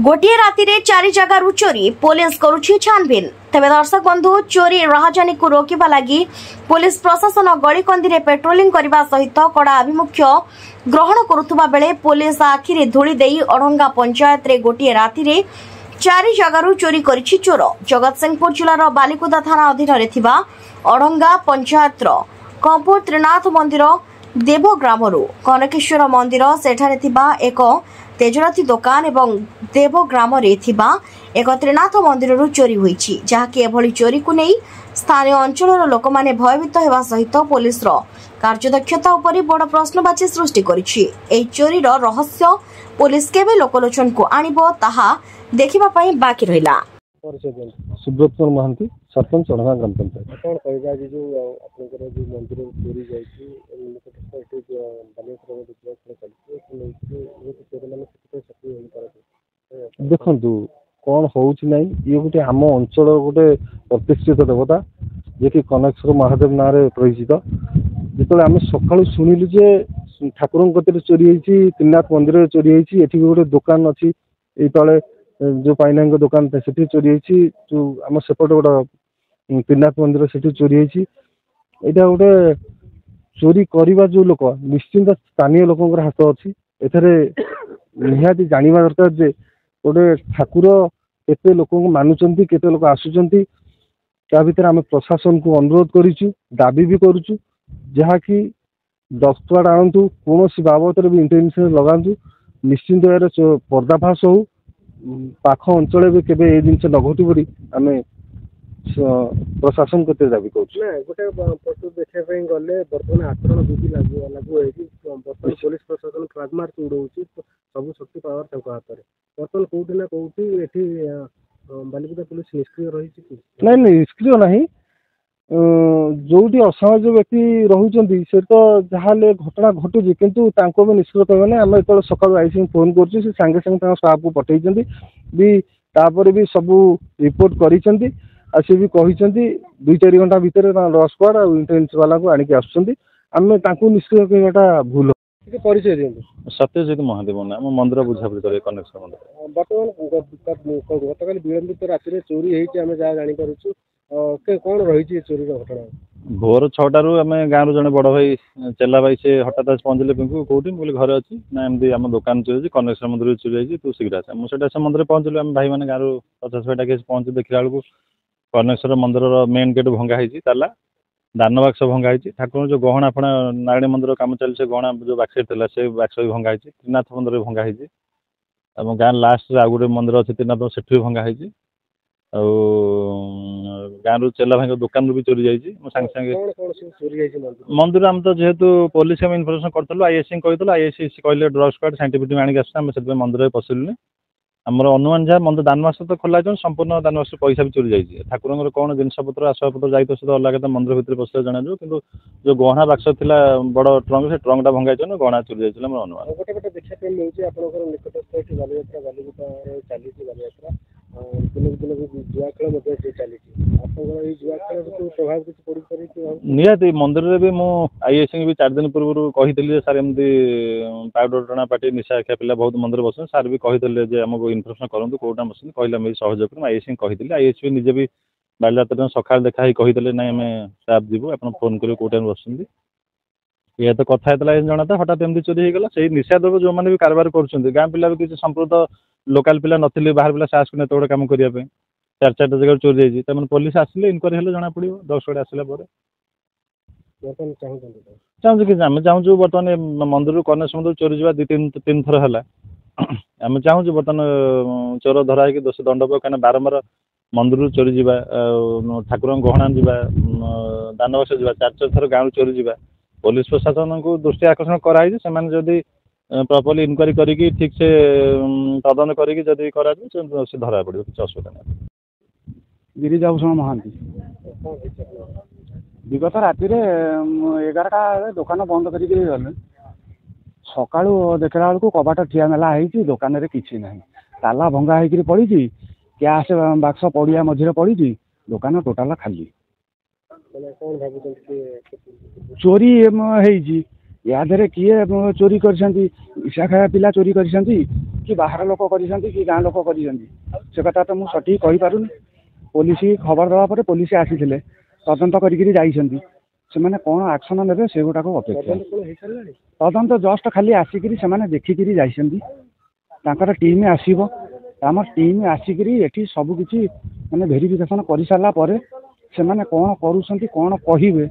गोटे राति रे 4 जगार चोरी पुलिस करुछि छानबीन। तेबे दर्शक बंधु चोरी राहजानी को रोकिबा लागि पुलिस प्रशासन गलीकंदी रे पेट्रोलिंग करबा सहित कड़ा आभिमुख्य ग्रहण करुथुबा बेले पुलिस आखिरे धूली देई अड़ंगा पंचायत रे गोटे राति रे 4 जगार चोरी करिछि चोर। जगतसिंहपुर जिलार बालिकुदा थाना अधीन रे थिबा अड़ंगा पंचायत रो कंपुर त्रिनाथ मंदिर देवग्रामरू कनकेश्वर मंदिर सेठारे थिबा एक तेजराती दुकान एवं देवग्राम रे थिबा एक त्रिनाथ मंदिर चोरी होईछि, जहाँकि एभली चोरी को नहीं स्थानीय अंचल लोक माने भयभीत हेबा सहित पुलिस रो कार्यदक्षता उपरि बड़ प्रश्नवाची सृष्टि करिछि। एई चोरी रो रहस्य पुलिस केबे लोकलोचन को आनिबो ताहा देखिबा पई बाकी रहिला। सुब्रत महांती सरपंच अड़ंगा ग्राम पंचायत कौन कहबा जे जो आपनकर जो मंदिर चोरी जाईछि देखु कौन हूँ ना ये गोटे आम अंचल गोटे प्रतिष्ठित देवता जे कि कनकेश्वर महादेव ना परिचित। जो आम सका शुणिलु जे ठाकुर चोरी होती त्रिनाथ मंदिर चोरी होती एठी गोटे दुकान अच्छी तले जो पाइना दुकान से चोरी होती जो आम सेपटे गोटे त्रिनाथ मंदिर से चोरी होती यहाँ गोटे चोरी करवा जो लोक निश्चिंत स्थानीय लोक हाथ अच्छी एथरे निहाती जानिबा दरकार जे गोटे ठाकुर केते लोक मानुचंती केते लोक आसुचंती त्या भीतर आम प्रशासन को अनुरोध करिछु दाबी भी करुछु जहाँकि 10 टका आणतु कौन बाबद भी इंटेलिजेंस लगातु निश्चिंत यार पर्दाफाश हो पाख अंचल भी केबे ए जिनस न घटू पड़ी आम प्रशासन को दाबी कर गोटे पशु देखा गले बर्तमान आचरण विधि लागू बर्तमान पुलिस प्रशासन फ्लाग मार्च उड़ाऊँ सब शक्ति पावर हाथ में बर्तमान कौटी ना कौटी एठी बालिकुदा पुलिस निष्क्रिय रही नहीं निष्क्रिय नहीं जो असामाजिक व्यक्ति रोचे से तो जहाँ घटना घटू किंतु भी निष्क्रिय कहने आम जो सका आई फोन कर सागे सागे स्टाफ को पठे भी सब रिपोर्ट कर सी भी कहते 2-4 घंटा भितर डॉग स्क्वाड और इंटेलिजेंस वाला को आणिक आम निष्क्रिय कहवाटा भूल। परिचय दिखाँ सत्यजित महादेव ना आम मंदिर बुझाबुझी करे कनेक्शन मंदिर बर्तमान गतकाल विलंबित राति चोरी होती आम जहाँ जापर कौन रही चोरी घटना भोर 6टारू आम गाँव जड़े बड़ भाई चेला भाई से हठात पहुँचले पिंकू कौटी बोले घरे अच्छी ना एमती आम दुकान चोरी कनेक्शन मंदिर चोरी होती तू शीघ्र आस मुझे से मंदिर पहुँचलु आम भाई मैंने गाँव 50-60 केस पहुँच देखला बेलू कनेक्शन मंदिर मेन गेट भंगा होती ताला दान बाक्स भंगा होती ठाकुर जो गहना फणा नारायण मंदिर कम चलছে गहना जो बाक्स था से बाक्स भी भंगा होती त्रिनाथ मंदिर भंगा होती गाँ लास्ट आउ गोटे मंदिर अच्छे त्रिनाथ से भी भंगा होती गाँव चेला भाई दुकान भी चोरी जाइए सागे सागे मंदिर आम तो जेहेतु पुलिस आम इनफर्मेशन करूँ आईएससी कहूँ आईएससी कहले ड्रग स्क्वाड साइंटिफिक आणिक आम से मंदिर पशिलुनि आमर अनुमान जहाँ मंदिर दानवास तो खोला संपूर्ण दानवास पैसा भी चोरी जाइए ठाकुर कौन जिनपतर आसबाबपत्र जाइए तो अलग मंदिर भितर पशा जाना कि जो गहना बाक्स था बड़ ट्रंक से ट्रंकटा भंगा गहना चोरी जाइए अनुमान गोटे गोटे देखा मिलूँ आप निकटस्थ बालीयात्रा बालिकुदा चली बालीयात्रा दिन जुआ खेल चली जुआ खेल प्रभाव किसी पड़ निहाती मंदिर भी मुझे आईएससी भी 4 दिन पूर्व कही सार एमती पाउडर टना पार्टी निशा खिया पिला बहुत मंदिर बस सार भी कही आमको इनफर्मेशन करूँ कौटा बस कहले सहयोग कर आईएससी कही आईएससी निजे भी बालीयात्रा सका देखा कही ना आम स्टाफ जीवु आप फोन कर कौ टाइम बस ये तो कथा जना था हठात एमती चोरी होगा से निशा द्रव्य जो मैंने भी कारबार कर गाँ पिला भी किसी संप्रत लोकाल पिला नथिले बाहर पिला साहस को गोटे कम करने 4 जगह चोरी जाइए तमें पुलिस आसिले इनक्वारी हेल्ले जना पड़ो 10 गड़े आसला चाहूँ कि आम चाहूँ बर्तमान मंदिर कनेक्शन मंदिर चोरी जावा 2-3 थर है आम चाहूँ बर्तमान चोर धरा है दोष दंड पाऊ कहीं बारंबार मंदिर चोरी जावा ठाकुर गहना जावा दानवास जावा 4 थर गाँव चोरी जावा पुलिस प्रशासन को दृष्टि आकर्षण कराई जदि प्रॉपर्ली इनक्वारी करी ठीक से तदंत करी धरा पड़ो किसी असुविधा नहीं। गिरिजाभूषण महांती विगत राति 11टा दुकान बंद कर गले सका देखला बेलू कबाट ठिया मेला होती दुकान में किसी ना ताला भंगा हो पड़ी कैश बाक्स पड़िया मझे पड़ी दुकान टोटाल खाली चोरी या किए चोरी कर खाया पिला चोरी कर कि बाहर लोक करिसंती कि गाँ लोक करिसंती से कथा तो मुझे सठिक कहि पारुनी। पुलिस खबर दवा पर पुलिस आसीथिले तदंत करिकिरी जाइसंती से माने कोन एक्शन नेबे से गोटा को अपेक्षा तदंत जस्ट खाली आसिकिरी से माने देखिकिरी जाइसंती तांकर टीम आसीबो आम टीम आसिकिरी एठी सब किछि माने वेरिफिकेशन करि सारला परे से माने कोन करूसंती कोन कहिबे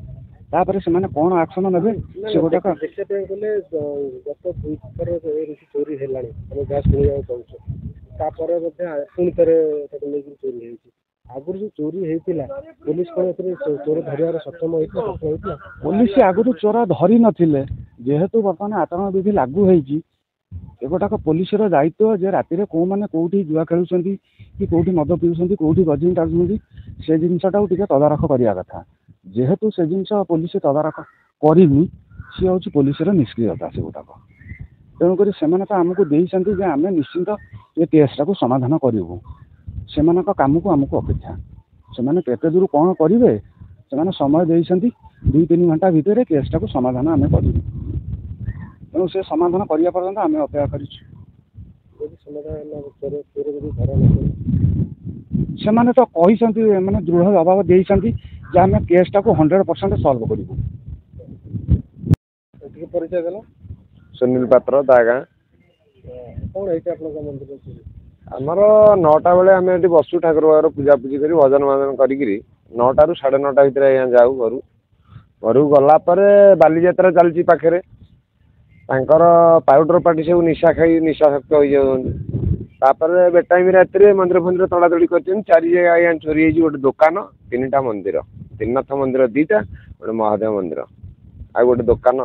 तापर से माने कोन एक्शन नेबे से गोटा का देखते पे गले गत दुई थर ए ऋषि चोरी हेलानी हम गैस सुनिया पहुंचो तापर मध्ये पुणी थरे ताको लेकिन चोरी हेछि आगुर जो चोरी हेतिला पुलिस कोन एतरे चोर धरियार सक्षम होइतला पुलिस आगुर चोरा धरी नथिले जेहेतु वर्तमान आचरण विधि लागू हेछि एगोटा का पुलिस रो दायित्व जे राति रे को माने कोठी जुआ खेलुसंती कि कोठी मद पिउसंती कोठी गजिंग टाउसंती से जिनसटा टिके तदारख करिया कथा जेहेतु से जिनस पुलिस तदारख करिनी सी हूँ पुलिस निष्क्रियता से गोटाक तेणुक से आमको देइसंती जे आमे निश्चिंत ये केसटा को समाधान करूँ से काम को आमको अपेक्षा से केते दूर कौन करेंगे से समय देइसंती 2-3 घंटा भितर केसटा को समाधान आम करूँ तेणु से समाधान करिया पर्यंत आम अपेक्षा करिछु से तो कही माने दृढ़ जवाब देइसंती जे आम केसटा को 100% सॉल्व करूँ। परिचय देला सुनील पात्र दागा कौन है मंदिर आमर 9टा बेले आम ये बसु ठाकुर बार पूजा पूजी कर भजन भजन करी 9टा ରୁ 9:30 भितर जाऊ घर गलापर बालीजात्रा चलती पाखे पाउडर पार्टी सब निशा खाई निशाशक्त हो जापर बेटाइम राति मंदिर फंदिर तड़ातड़ी कर 4 जगह चोरी गोटे दुकान 3टा मंदिर त्रिनाथ मंदिर 2टा गोटे महादेव मंदिर आ गोटे दुकान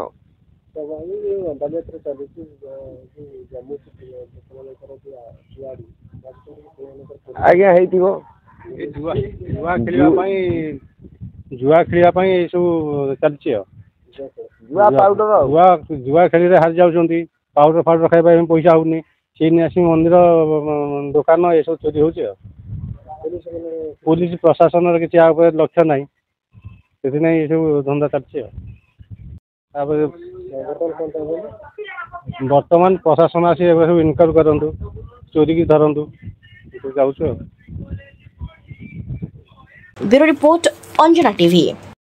आज्ञा जुआ खेल सब चलती जुआ खेल हारि जाऊँगी पाउडर फाउडर खाଇବା पैसा होनी से आस मंदिर दुकान ये सब चोरी हो पुलिस प्रशासन किसी लक्ष्य ना से सब धंदा चलती बर्तमान प्रशासन आसी सब इनक्वायरी करूँ चोरी की धरतु जाऊँ। Bureau report Anjana TV.